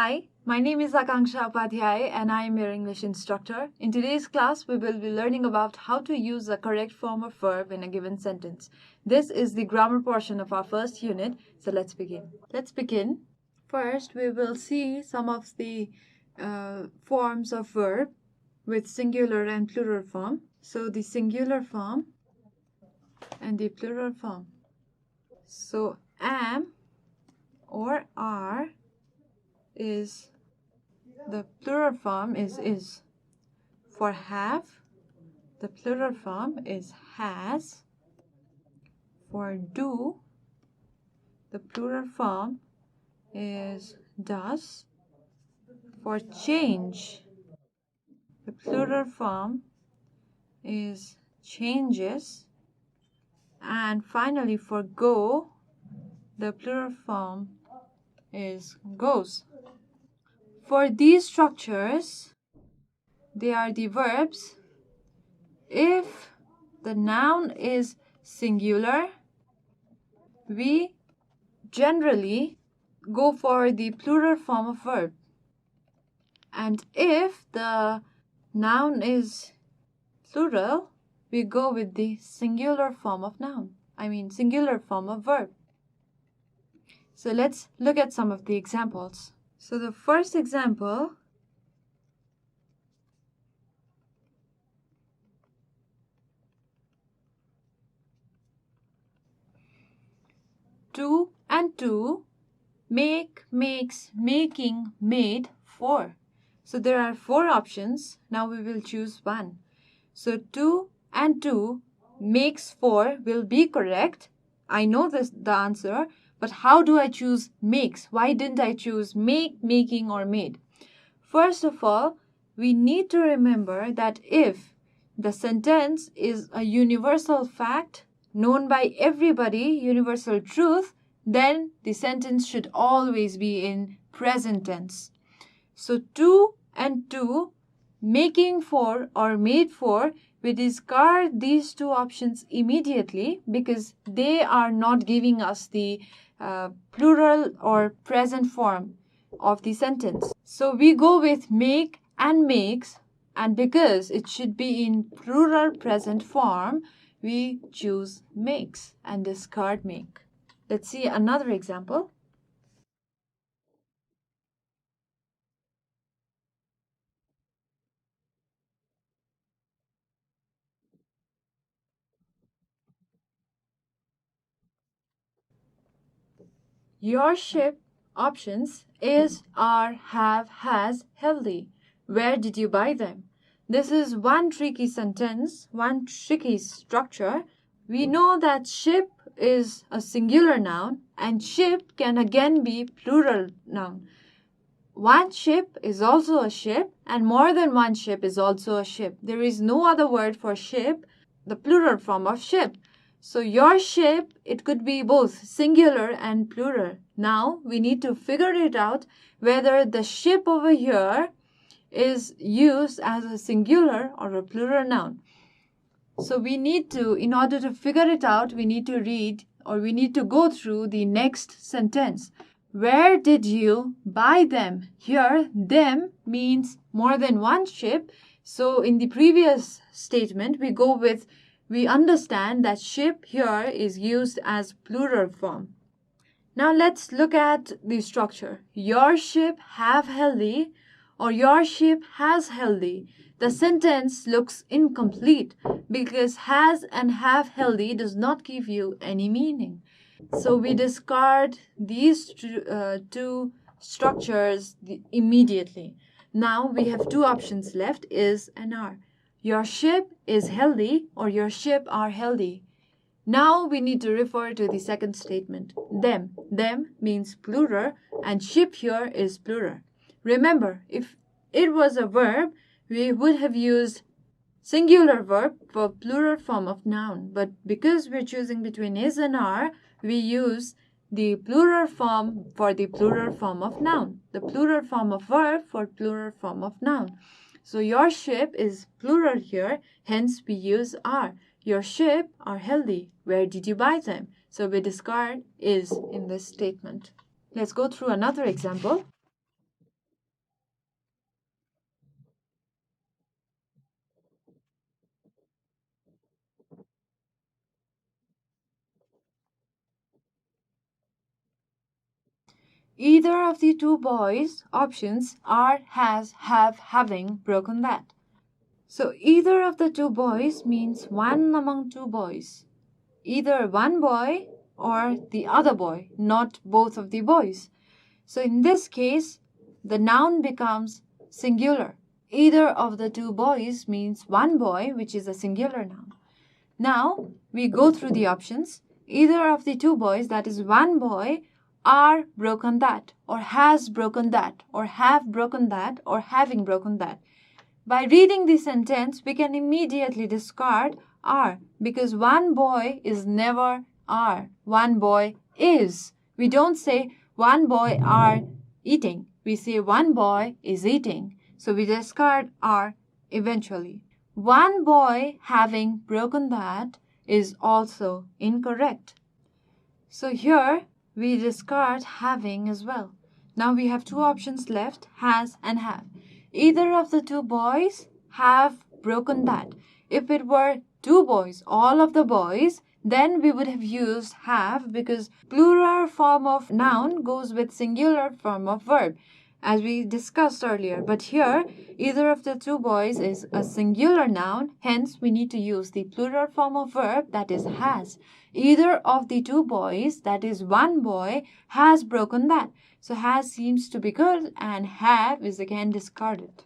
Hi, my name is Akankshya Upadhyay and I am your English instructor. In today's class, we will be learning about how to use the correct form of verb in a given sentence. This is the grammar portion of our first unit, so let's begin. First, we will see some of the forms of verb with singular and plural form. So the singular form and the plural form. So am or are is the plural form is. For have, the plural form is has. For do, the plural form is does. For change, the plural form is changes. And finally, for go, the plural form is goes. For these structures, they are the verbs. If the noun is singular, we generally go for the plural form of verb. And if the noun is plural, we go with the singular form of singular form of verb. So let's look at some of the examples. So the first example, to and to, make, makes, making, made, for. So there are four options. Now we will choose one. So to and to makes for will be correct. I know the answer, but how do I choose makes? Why didn't I choose make, making, or made? First of all, we need to remember that if the sentence is a universal fact, known by everybody, universal truth, then the sentence should always be in present tense. So to and to, making for or made for, we discard these two options immediately because they are not giving us the plural or present form of the sentence. So we go with make and makes, and because it should be in plural present form, we choose makes and discard make. Let's see another example. Your ship options is, are, have, has, healthy. Where did you buy them? This is one tricky sentence, one tricky structure. We know that ship is a singular noun and ship can again be plural noun. One ship is also a ship and more than one ship is also a ship. There is no other word for ship, the plural form of ship. So your ship, it could be both singular and plural. Now we need to figure it out whether the ship over here is used as a singular or a plural noun. So we need to, in order to figure it out, we need to read or we need to go through the next sentence. Where did you buy them? Here, them means more than one ship. So in the previous statement, we understand that ship here is used as plural form. Now let's look at the structure. Your ship have healthy or your ship has healthy. The sentence looks incomplete because has and have healthy does not give you any meaning. So we discard these two structures immediately. Now we have two options left, is and are. Your ship is healthy or your ship are healthy. Now we need to refer to the second statement. Them. Them means plural and ship here is plural. Remember, if it was a verb, we would have used singular verb for plural form of noun. But because we're choosing between is and are, we use the plural form for the plural form of noun. The plural form of verb for plural form of noun. So your ship is plural here, hence we use are. Your ship are healthy. Where did you buy them? So we discard is in this statement. Let's go through another example. Either of the two boys options are, has, have, having, broken that. So either of the two boys means one among two boys. Either one boy or the other boy, not both of the boys. So in this case, the noun becomes singular. Either of the two boys means one boy, which is a singular noun. Now we go through the options. Either of the two boys, that is one boy, are broken that, or has broken that, or have broken that, or having broken that. By reading the sentence, we can immediately discard are, because one boy is never are. One boy is. We don't say one boy are eating. We say one boy is eating. So we discard are eventually. One boy having broken that is also incorrect. So here we discard having as well. Now we have two options left, has and have. Either of the two boys have broken that. If it were two boys, all of the boys, then we would have used have, because plural form of noun goes with singular form of verb, as we discussed earlier. But here, either of the two boys is a singular noun, hence we need to use the plural form of verb, that is has. Either of the two boys, that is one boy, has broken that. So has seems to be good and have is again discarded.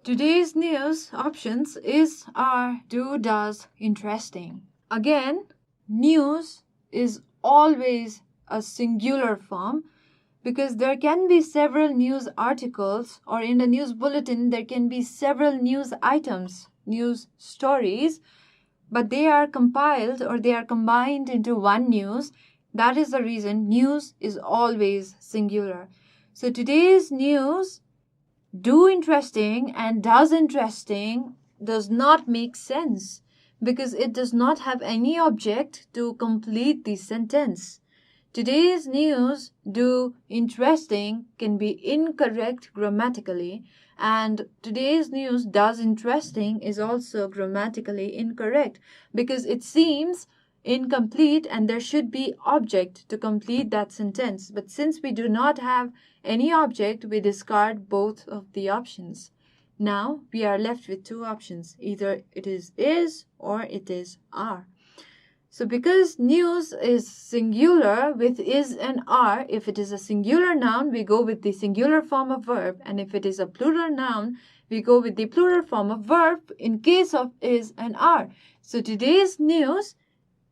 Today's news options is, are, do, does, interesting. Again, news is always a singular form, because there can be several news articles, or in the news bulletin there can be several news items, news stories, but they are compiled or they are combined into one news. That is the reason news is always singular. So today's news, do interesting and does interesting, does not make sense, because it does not have any object to complete the sentence. Today's news, do interesting, can be incorrect grammatically, and today's news, does interesting, is also grammatically incorrect, because it seems incomplete and there should be object to complete that sentence. But since we do not have any object, we discard both of the options. Now we are left with two options. Either it is or it is are. So because news is singular with is and are, if it is a singular noun, we go with the singular form of verb. And if it is a plural noun, we go with the plural form of verb in case of is and are. So today's news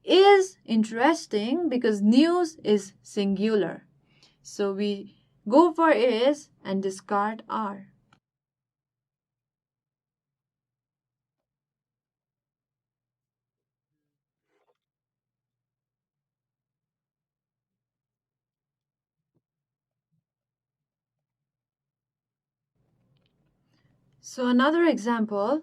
is interesting because news is singular. So we go for is and discard are. So another example,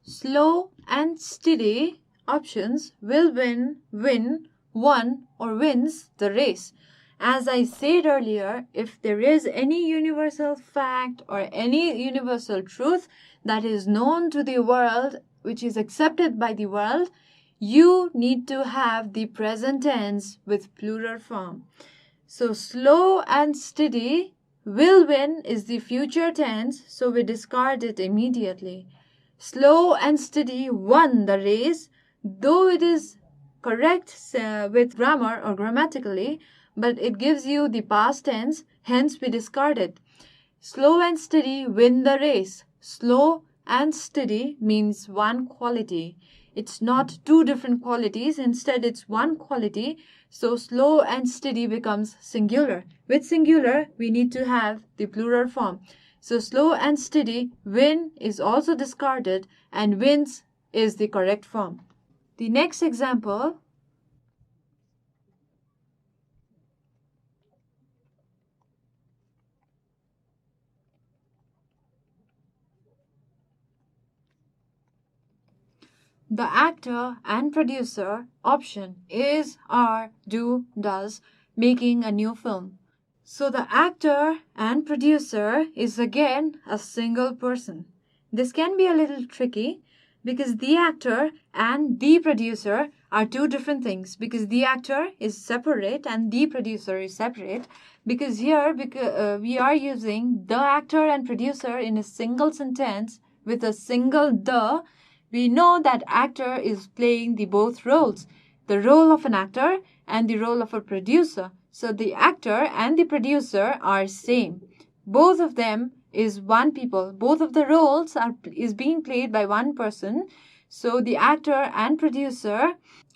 slow and steady options will win, won, or wins the race. As I said earlier, if there is any universal fact or any universal truth that is known to the world, which is accepted by the world, you need to have the present tense with plural form. So slow and steady, will win is the future tense, so we discard it immediately. Slow and steady won the race, though it is correct with grammar or grammatically, but it gives you the past tense, hence we discard it. Slow and steady win the race. Slow and steady means one quality. It's not two different qualities, instead it's one quality. So slow and steady becomes singular. With singular, we need to have the plural form. So slow and steady, win is also discarded and wins is the correct form. The next example, The actor and producer option is, are, do, does, making a new film. So the actor and producer is again a single person. This can be a little tricky because the actor and the producer are two different things, because the actor is separate and the producer is separate, because here we are using the actor and producer in a single sentence with a single the. We know that actor is playing the both roles, the role of an actor and the role of a producer. So the actor and the producer are same. Both of them is one people. Both of the roles is being played by one person. So the actor and producer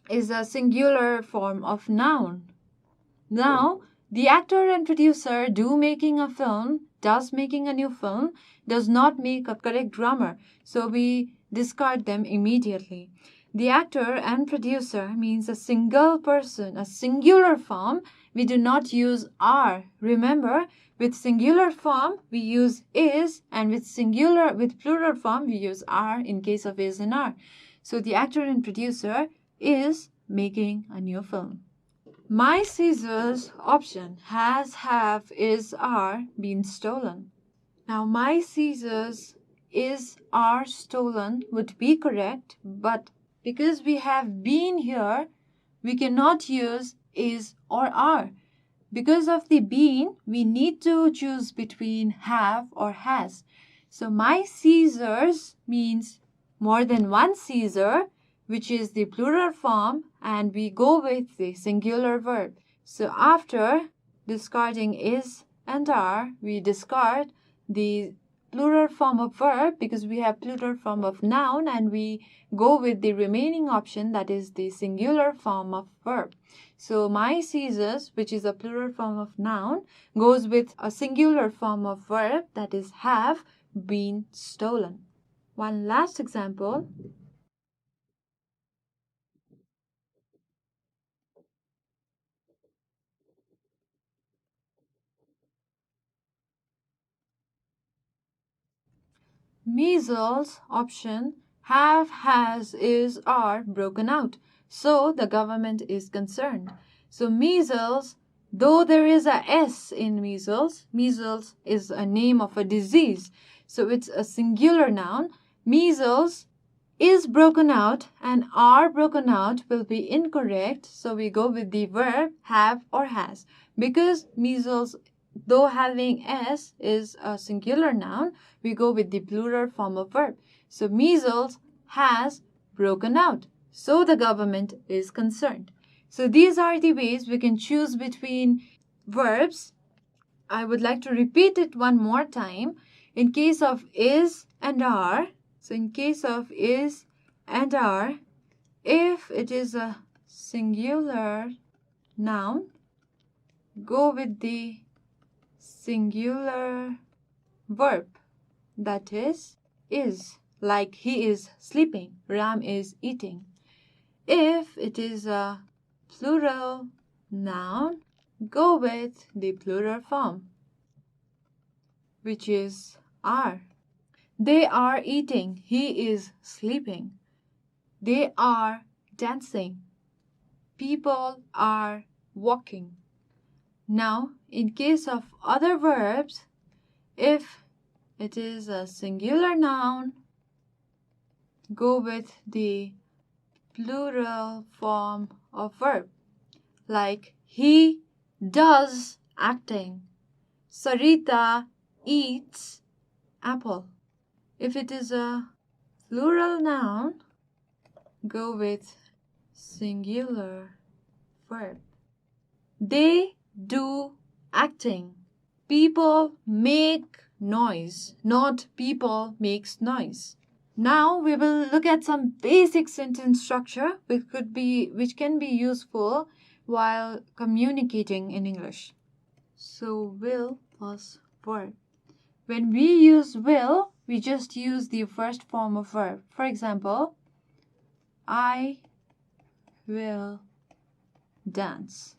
is a singular form of noun. Now, the actor and producer do making a film, does making a new film, does not make a correct grammar. So we discard them immediately. The actor and producer means a single person, a singular form. We do not use are. Remember, with singular form we use is, and with plural form we use are in case of is and are. So the actor and producer is making a new film. My scissors option has, have, is, are been stolen. Now my scissors is, are stolen would be correct, but because we have been here, we cannot use is or are. Because of the been, we need to choose between have or has. So my scissors means more than one scissor, which is the plural form, and we go with the singular verb. So after discarding is and are, we discard the plural form of verb because we have plural form of noun, and we go with the remaining option, that is the singular form of verb. So my scissors, which is a plural form of noun, goes with a singular form of verb, that is have been stolen. One last example. Measles option have, has, is, are broken out. So the government is concerned. So measles, though there is a S in measles, measles is a name of a disease. So it's a singular noun. Measles is broken out and are broken out will be incorrect. So we go with the verb have or has. Because measles, though having S is a singular noun, we go with the plural form of verb. So measles has broken out. So the government is concerned. So these are the ways we can choose between verbs. I would like to repeat it one more time. In case of is and are, so in case of is and are, if it is a singular noun, go with the singular verb, that is, like he is sleeping, Ram is eating. If it is a plural noun, go with the plural form, which is are. They are eating, he is sleeping. They are dancing, people are walking. Now, in case of other verbs, if it is a singular noun, go with the plural form of verb, like he does acting. Sarita eats apple. If it is a plural noun, go with singular verb. They do acting. People make noise, not people makes noise. Now we will look at some basic sentence structure which can be useful while communicating in English. So will plus verb. When we use will, we just use the first form of verb. For example, I will dance.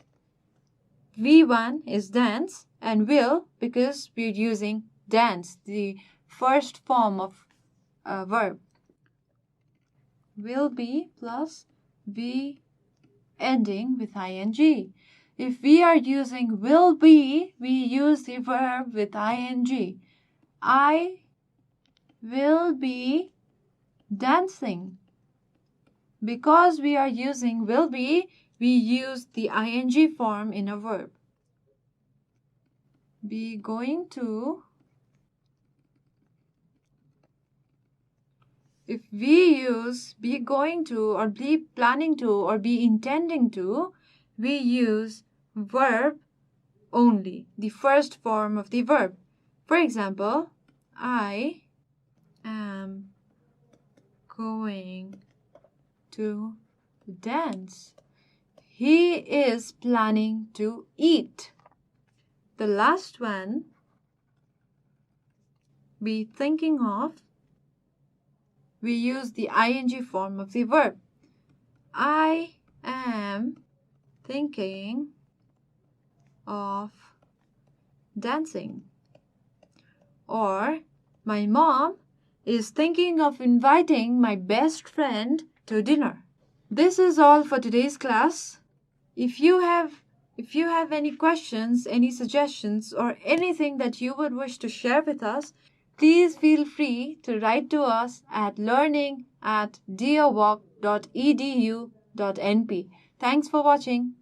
V1 is dance and will because we're using dance, the first form of verb. will be plus be ending with ing. If we are using will be, we use the verb with ing. I will be dancing. Because we are using will be, we use the ing form in a verb. Be going to. If we use be going to or be planning to or be intending to, we use verb only, the first form of the verb. For example, I am going to dance. He is planning to eat. The last one, be thinking of, we use the ing form of the verb. I am thinking of dancing. Or my mom is thinking of inviting my best friend to dinner. This is all for today's class. If you have any questions, any suggestions, or anything that you would wish to share with us, please feel free to write to us at learning@deerwalk.edu.np. Thanks for watching.